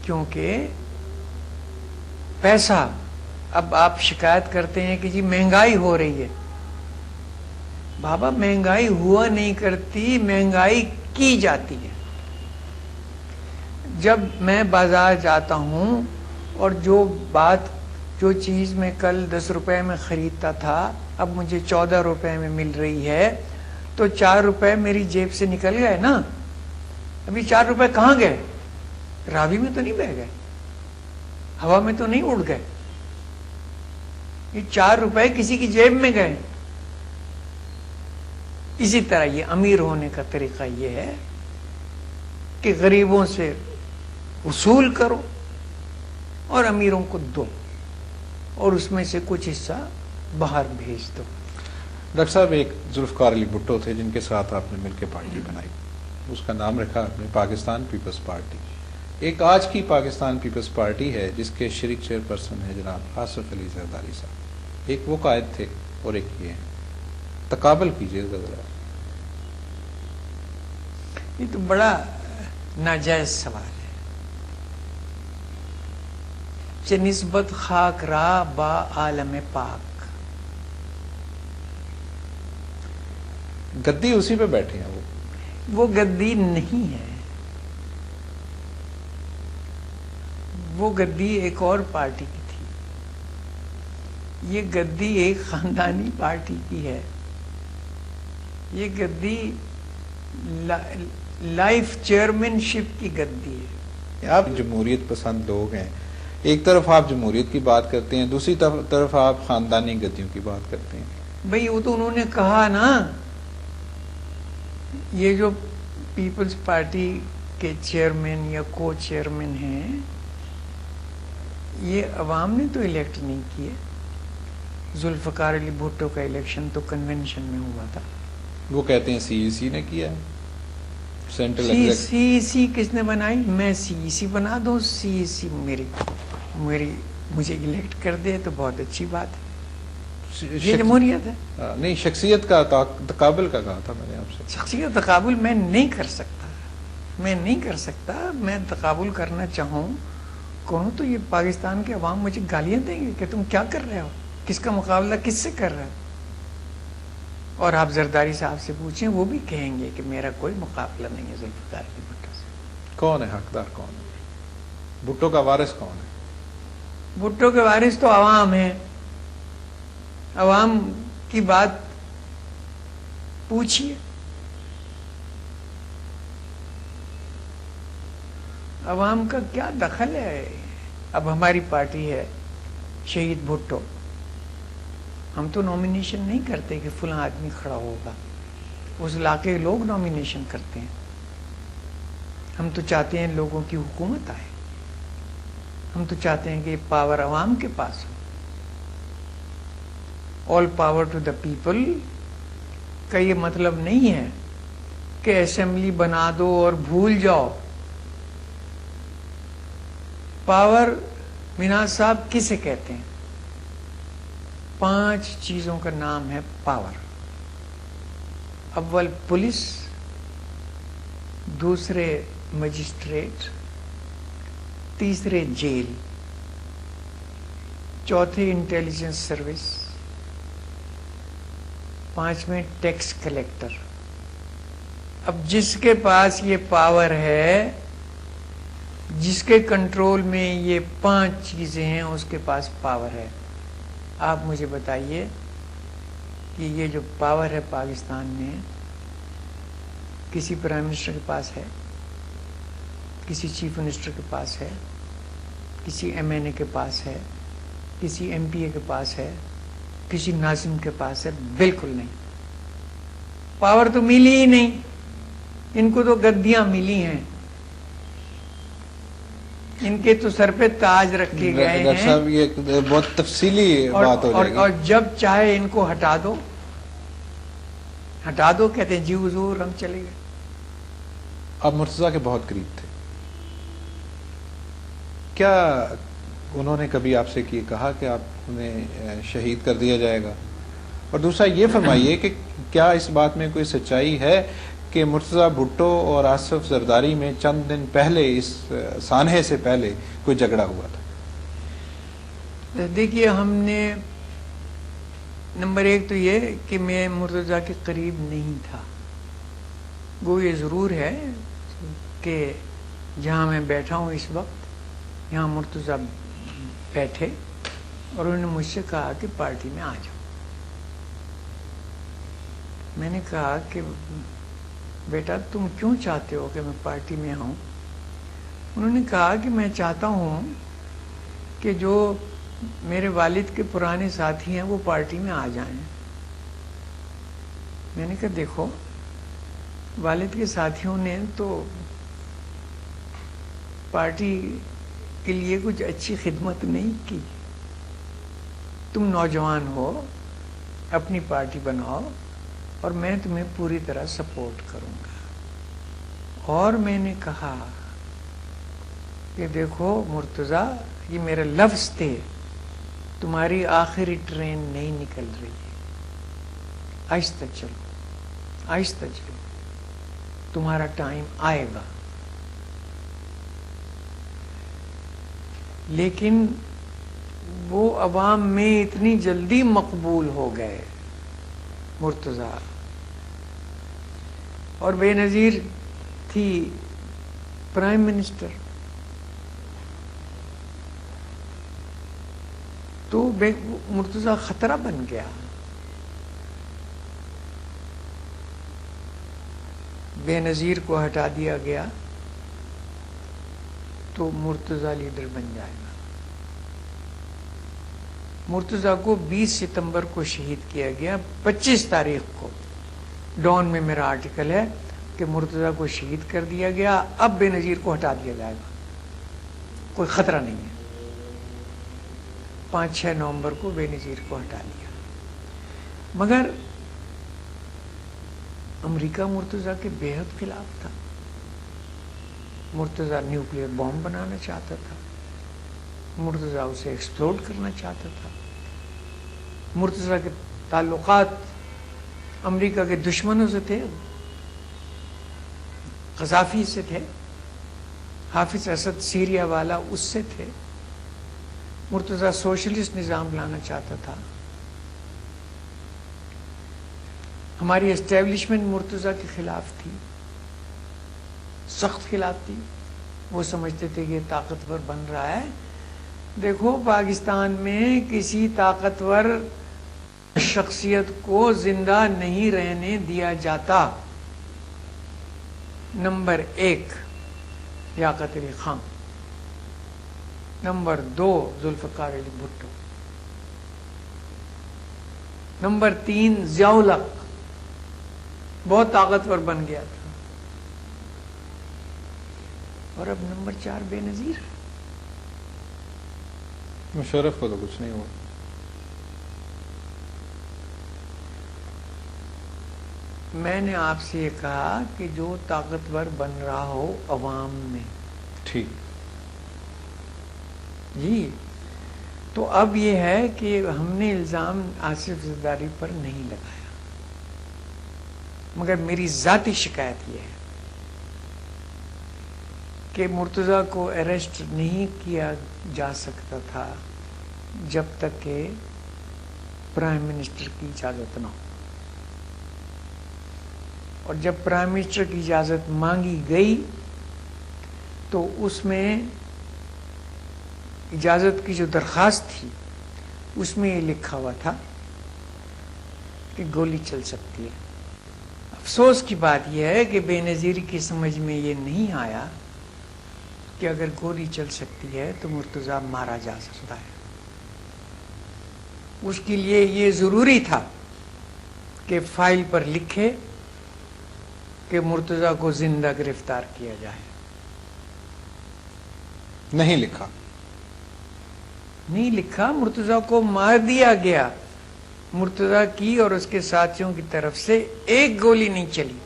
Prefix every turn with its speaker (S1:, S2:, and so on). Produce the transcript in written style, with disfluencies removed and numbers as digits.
S1: کیونکہ پیسہ، اب آپ شکایت کرتے ہیں کہ جی مہنگائی ہو رہی ہے. بابا مہنگائی ہوا نہیں کرتی، مہنگائی کی جاتی ہے. جب میں بازار جاتا ہوں اور جو چیز میں کل 10 روپے میں خریدتا تھا اب مجھے 14 روپے میں مل رہی ہے، تو 4 روپے میری جیب سے نکل گئے نا. ابھی 4 روپے کہاں گئے؟ راوی میں تو نہیں بہ گئے، ہوا میں تو نہیں اڑ گئے. یہ 4 روپے کسی کی جیب میں گئے. اسی طرح یہ امیر ہونے کا طریقہ یہ ہے کہ غریبوں سے وصول کرو اور امیروں کو دو، اور اس میں سے کچھ حصہ باہر بھیج دو.
S2: ڈاکٹر صاحب، ایک ذوالفقار علی بھٹو تھے جن کے ساتھ آپ نے مل کے پارٹی بنائی، اس کا نام رکھا آپ نے پاکستان پیپلز پارٹی. ایک آج کی پاکستان پیپلز پارٹی ہے جس کے شریک چیئر پرسن ہیں جناب آصف علی زرداری صاحب. ایک وہ قائد تھے اور ایک یہ ہیں. تقابل کیجئے ذرا.
S1: یہ تو بڑا ناجائز سوال ہے. چه نسبت خاک را با عالم پاک.
S2: گدی اسی پہ بیٹھے ہیں.
S1: وہ گدی نہیں ہے، وہ گدی ایک اور پارٹی کی تھی. یہ گدی ایک خاندانی پارٹی کی ہے. یہ گدی لائف چیئرمین شپ کی گدی ہے.
S2: آپ جمہوریت پسند لوگ ہیں، ایک طرف آپ جمہوریت کی بات کرتے ہیں، دوسری طرف آپ خاندانی گدیوں کی بات کرتے ہیں.
S1: بھئی وہ تو انہوں نے کہا نا، یہ جو پیپلز پارٹی کے چیئرمین یا کو چیئرمین ہیں، یہ عوام نے تو الیکٹ نہیں کیے. ذوالفقار علی بھٹو کا الیکشن تو کنونشن میں ہوا تھا.
S2: وہ کہتے ہیں سی ای سی نے کیا ہے. سینٹرل
S1: سی ای سی کس نے بنائی؟ میں سی ای سی بنا دوں، سی ای سی مجھے الیکٹ کر دے تو بہت اچھی بات ہے. یہ جمہوریت ہے.
S2: نہیں، شخصیت کا تقابل کا کہا تھا میں نے آپ سے.
S1: شخصیت تقابل میں نہیں کر سکتا، میں تقابل کرنا چاہوں کہوں تو یہ پاکستان کے عوام مجھے گالیاں دیں گے کہ تم کیا کر رہے ہو، کس کا مقابلہ کس سے کر رہے ہو. اور آپ زرداری صاحب سے پوچھیں، وہ بھی کہیں گے کہ میرا کوئی مقابلہ نہیں ہے ذوالفقار علی بھٹو سے.
S2: کون ہے حقدار؟ کون ہے بھٹو کا وارث؟ کون ہے
S1: بھٹو کے وارث؟ تو عوام ہے. عوام کی بات پوچھیے. عوام کا کیا دخل ہے؟ اب ہماری پارٹی ہے شہید بھٹو، ہم تو نامینیشن نہیں کرتے کہ فلاں آدمی کھڑا ہوگا. اس علاقے کے لوگ نامینیشن کرتے ہیں. ہم تو چاہتے ہیں لوگوں کی حکومت آئے. ہم تو چاہتے ہیں کہ پاور عوام کے پاس ہو. آل پاور ٹو دا پیپل کا یہ مطلب نہیں ہے کہ اسمبلی بنا دو اور بھول جاؤ. پاور مناز صاحب کسے کہتے ہیں؟ 5 چیزوں کا نام ہے پاور. اول پولیس، دوسرے مجسٹریٹ، تیسرے جیل، چوتھے انٹیلیجنس سروس، 5ویں ٹیکس کلیکٹر. اب جس کے پاس یہ پاور ہے، جس کے کنٹرول میں یہ 5 چیزیں ہیں، اس کے پاس پاور ہے. آپ مجھے بتائیے کہ یہ جو پاور ہے پاکستان میں کسی پرائم منسٹر کے پاس ہے، کسی چیف منسٹر کے پاس ہے، کسی ایم این اے کے پاس ہے، کسی ایم پی اے کے پاس ہے، کسی ناظم کے پاس ہے؟ بالکل نہیں. پاور تو ملی ہی نہیں. ان کو تو گدیاں ملی ہیں. ان کے تو سر پہ تاج رکھے گئے ہیں.
S2: ڈاکٹر صاحب، یہ بہت تفصیلی بات ہو جائے گی.
S1: اور جب چاہے ان کو ہٹا دو، کہتے ہیں جی حضور ہم چلے گئے.
S2: آپ مرتضیٰ کے بہت قریب تھے، کیا انہوں نے کبھی آپ سے کہا کہ آپ انہیں شہید کر دیا جائے گا؟ اور دوسرا یہ فرمائیے کہ کیا اس بات میں کوئی سچائی ہے کہ مرتضی بھٹو اور آصف زرداری میں چند دن پہلے اس سانحے سے پہلے کوئی جھگڑا ہوا تھا؟
S1: دیکھیے، ہم نے نمبر ایک تو یہ کہ میں مرتضیٰ کے قریب نہیں تھا. وہ یہ ضرور ہے کہ جہاں میں بیٹھا ہوں اس وقت، یہاں مرتضیٰ بیٹھے اور انہوں نے مجھ سے کہا کہ پارٹی میں آ جاؤ. میں نے کہا کہ بیٹا تم کیوں چاہتے ہو کہ میں پارٹی میں آؤں؟ انہوں نے کہا کہ میں چاہتا ہوں کہ جو میرے والد کے پرانے ساتھی ہیں وہ پارٹی میں آ جائیں. میں نے کہا دیکھو، والد کے ساتھیوں نے تو پارٹی کے لیے کچھ اچھی خدمت نہیں کی. تم نوجوان ہو، اپنی پارٹی بناؤ اور میں تمہیں پوری طرح سپورٹ کروں گا. اور میں نے کہا کہ دیکھو مرتضیٰ، یہ میرے لفظ تھے، تمہاری آخری ٹرین نہیں نکل رہی ہے، آہستہ چلو، آہستہ چلو، تمہارا ٹائم آئے گا. لیکن وہ عوام میں اتنی جلدی مقبول ہو گئے مرتضیٰ، اور بے نظیر تھی پرائم منسٹر، تو مرتضیٰ خطرہ بن گیا. بے نظیر کو ہٹا دیا گیا تو مرتضیٰ لیڈر بن جائے گا. مرتضیٰ کو 20 ستمبر کو شہید کیا گیا. 25 تاریخ کو ڈان میں میرا آرٹیکل ہے کہ مرتضیٰ کو شہید کر دیا گیا، اب بے نظیر کو ہٹا دیا جائے گا، کوئی خطرہ نہیں ہے. 5-6 نومبر کو بے نظیر کو ہٹا دیا. مگر امریکہ مرتضیٰ کے بے حد خلاف تھا. مرتضیٰ نیوکلیئر بام بنانا چاہتا تھا، مرتضیٰ اسے ایکسپلوڈ کرنا چاہتا تھا. مرتضیٰ کے تعلقات امریکہ کے دشمنوں سے تھے، قذافی سے تھے، حافظ اسد سیریا والا اس سے تھے. مرتضیٰ سوشلسٹ نظام لانا چاہتا تھا. ہماری اسٹیبلشمنٹ مرتضیٰ کے خلاف تھی، سخت خلاف تھی. وہ سمجھتے تھے کہ یہ طاقتور بن رہا ہے. دیکھو، پاکستان میں کسی طاقتور شخصیت کو زندہ نہیں رہنے دیا جاتا. Number 1 Liaquat Ali Khan, number 2 Zulfiqar Ali Bhutto, number 3 Zia الحق، بہت طاقتور بن گیا تھا. اور اب نمبر 4 بے نظیر.
S2: مشرف کو تو کچھ نہیں ہوا.
S1: میں نے آپ سے یہ کہا کہ جو طاقتور بن رہا ہو عوام میں،
S2: ٹھیک
S1: جی. تو اب یہ ہے کہ ہم نے الزام آصف زرداری پر نہیں لگایا، مگر میری ذاتی شکایت یہ ہے کہ مرتضیٰ کو اریسٹ نہیں کیا جا سکتا تھا جب تک کہ پرائم منسٹر کی اجازت نہ ہو. اور جب پرائم منسٹر کی اجازت مانگی گئی تو اس میں اجازت کی جو درخواست تھی اس میں یہ لکھا ہوا تھا کہ گولی چل سکتی ہے. افسوس کی بات یہ ہے کہ بے نظیر کی سمجھ میں یہ نہیں آیا کہ اگر گولی چل سکتی ہے تو مرتضیٰ مارا جا سکتا ہے. اس کے لیے یہ ضروری تھا کہ فائل پر لکھے کہ مرتضیٰ کو زندہ گرفتار کیا جائے.
S2: نہیں لکھا،
S1: نہیں لکھا. مرتضیٰ کو مار دیا گیا. مرتضیٰ کی اور اس کے ساتھیوں کی طرف سے ایک گولی نہیں چلی.